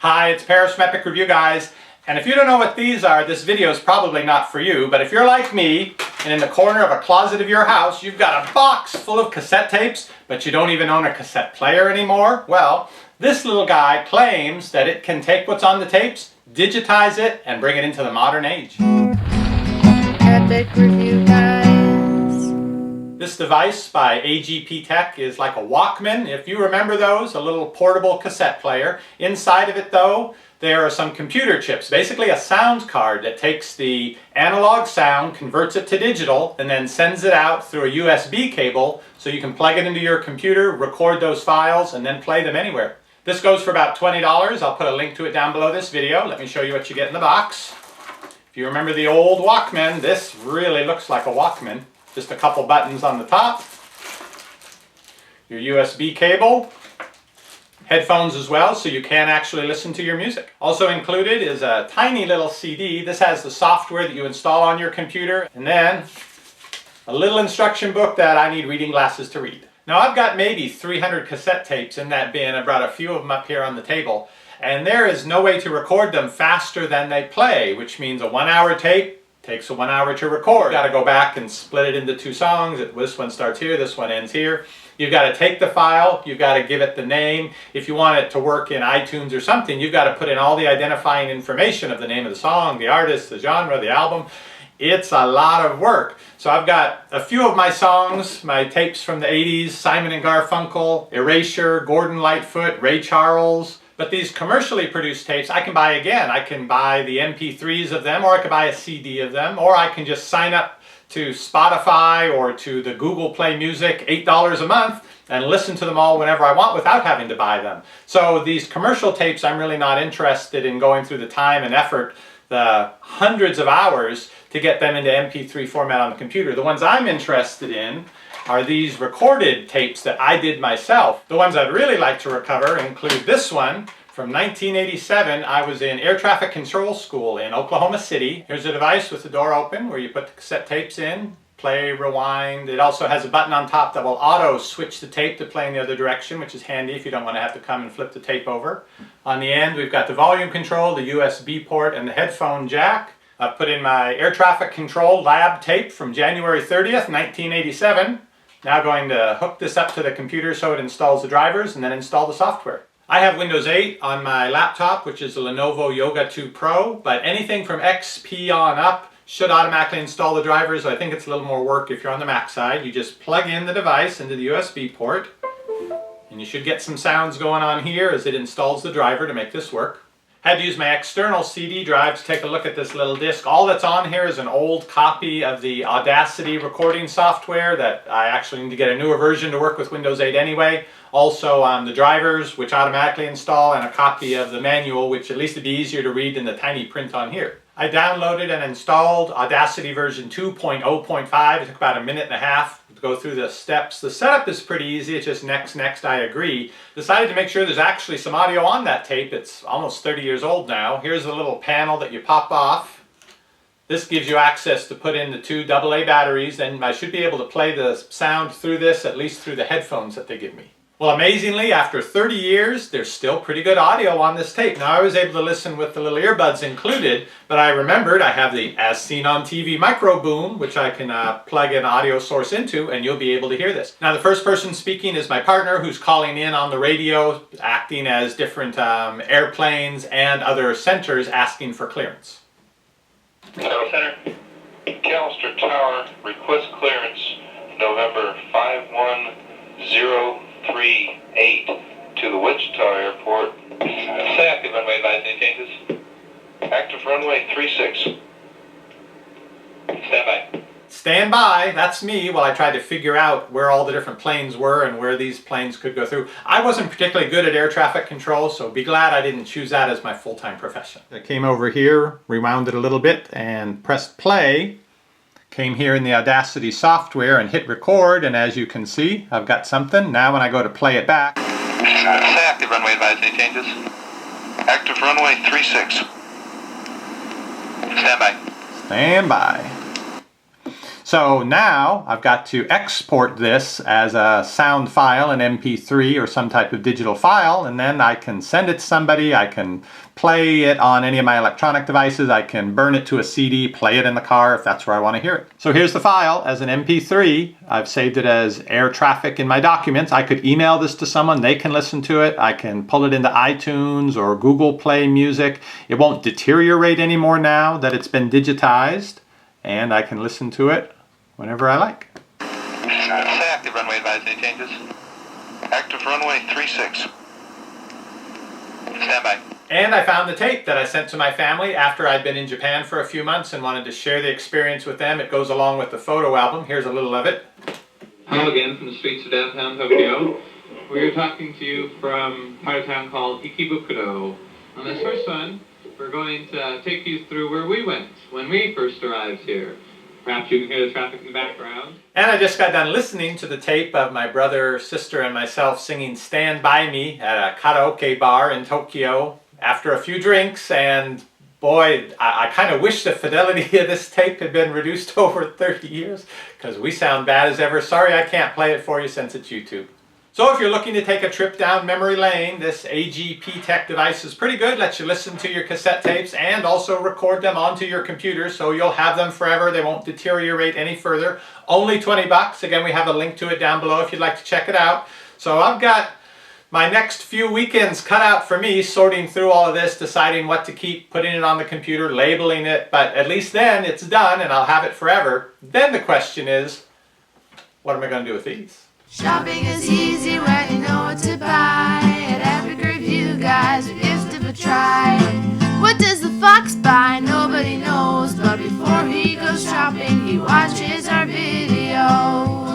Hi, it's Paris from EpicReviewGuys, and if you don't know what these are, this video is probably not for you, but if you're like me, and in the corner of a closet of your house, you've got a box full of cassette tapes, but you don't even own a cassette player anymore, well, this little guy claims that it can take what's on the tapes, digitize it, and bring it into the modern age. EpicReviewGuys. This device by AGP Tech is like a Walkman, if you remember those, a little portable cassette player. Inside of it though, there are some computer chips, basically a sound card that takes the analog sound, converts it to digital, and then sends it out through a USB cable so you can plug it into your computer, record those files, and then play them anywhere. This goes for about $20. I'll put a link to it down below this video. Let me show you what you get in the box. If you remember the old Walkman, this really looks like a Walkman. Just a couple buttons on the top, your USB cable, headphones as well, so you can actually listen to your music. Also included is a tiny little CD. This has the software that you install on your computer, and then a little instruction book that I need reading glasses to read. Now I've got maybe 300 cassette tapes in that bin. I brought a few of them up here on the table, and there is no way to record them faster than they play, which means a 1-hour tape takes a 1 hour to record. You've got to go back and split it into 2 songs. This one starts here, this one ends here. You've got to take the file, you've got to give it the name. If you want it to work in iTunes or something, you've got to put in all the identifying information of the name of the song, the artist, the genre, the album. It's a lot of work. So I've got a few of my songs, my tapes from the 80s, Simon and Garfunkel, Erasure, Gordon Lightfoot, Ray Charles. But these commercially produced tapes I can buy again. I can buy the MP3s of them, or I can buy a CD of them, or I can just sign up to Spotify or to the Google Play Music, $8 a month, and listen to them all whenever I want without having to buy them. So these commercial tapes, I'm really not interested in going through the time and effort, the hundreds of hours to get them into MP3 format on the computer. The ones I'm interested in are these recorded tapes that I did myself. The ones I'd really like to recover include this one from 1987. I was in air traffic control school in Oklahoma City. Here's a device with the door open where you put the cassette tapes in, play, rewind. It also has a button on top that will auto switch the tape to play in the other direction, which is handy if you don't want to have to come and flip the tape over. On the end we've got the volume control, the USB port, and the headphone jack. I've put in my air traffic control lab tape from January 30th, 1987. Now going to hook this up to the computer so it installs the drivers and then install the software. I have Windows 8 on my laptop, which is a Lenovo Yoga 2 Pro, but anything from XP on up should automatically install the drivers. I think it's a little more work if you're on the Mac side. You just plug in the device into the USB port, and you should get some sounds going on here as it installs the driver to make this work. Had to use my external CD drive to take a look at this little disc. All that's on here is an old copy of the Audacity recording software that I actually need to get a newer version to work with Windows 8 anyway. Also the drivers, which automatically install, and a copy of the manual, which at least it'd be easier to read than the tiny print on here. I downloaded and installed Audacity version 2.0.5. It took about a minute and a half to go through the steps. The setup is pretty easy. It's just next, I agree. Decided to make sure there's actually some audio on that tape. It's almost 30 years old now. Here's a little panel that you pop off. This gives you access to put in the 2 AA batteries, and I should be able to play the sound through this, at least through the headphones that they give me. Well, amazingly, after 30 years, there's still pretty good audio on this tape. Now, I was able to listen with the little earbuds included, but I remembered I have the As Seen on TV micro boom, which I can plug an audio source into, and you'll be able to hear this. Now, the first person speaking is my partner, who's calling in on the radio, acting as different airplanes and other centers asking for clearance. Center, McAllister Tower, request clearance, November 51038 to the Wichita Airport. Say active runway advise, any changes? Active runway 36. Stand by. Stand by, that's me, while I tried to figure out where all the different planes were and where these planes could go through. I wasn't particularly good at air traffic control, so be glad I didn't choose that as my full-time profession. I came over here, rewound it a little bit, and pressed play. Came here in the Audacity software and hit record, and as you can see, I've got something. Now when I go to play it back... Say active runway advise, any changes? Active runway 36. Stand by. Stand by. So now I've got to export this as a sound file, an MP3 or some type of digital file, and then I can send it to somebody. I can play it on any of my electronic devices. I can burn it to a CD, play it in the car if that's where I want to hear it. So here's the file as an MP3. I've saved it as air traffic in my documents. I could email this to someone. They can listen to it. I can pull it into iTunes or Google Play Music. It won't deteriorate anymore now that it's been digitized, and I can listen to it whenever I like. Say active runway advise, any changes? Active runway 36. Stand by. And I found the tape that I sent to my family after I'd been in Japan for a few months and wanted to share the experience with them. It goes along with the photo album. Here's a little of it. Hello again from the streets of downtown Tokyo. We're talking to you from a part of town called Ikebukuro. On this first one, we're going to take you through where we went when we first arrived here. Perhaps you can hear the traffic in the background. And I just got done listening to the tape of my brother, sister, and myself singing Stand By Me at a karaoke bar in Tokyo after a few drinks, and boy, I kind of wish the fidelity of this tape had been reduced to over 30 years, because we sound bad as ever. Sorry I can't play it for you since it's YouTube. So if you're looking to take a trip down memory lane, this AGP Tech device is pretty good. Lets you listen to your cassette tapes and also record them onto your computer, so you'll have them forever. They won't deteriorate any further. Only 20 bucks. Again, we have a link to it down below if you'd like to check it out. So I've got my next few weekends cut out for me sorting through all of this, deciding what to keep, putting it on the computer, labeling it, but at least then it's done and I'll have it forever. Then the question is, what am I going to do with these? Shopping is easy when you know what to buy. At EpicReviewGuys, we give it a try. What does the fox buy? Nobody knows, but before he goes shopping, he watches our videos.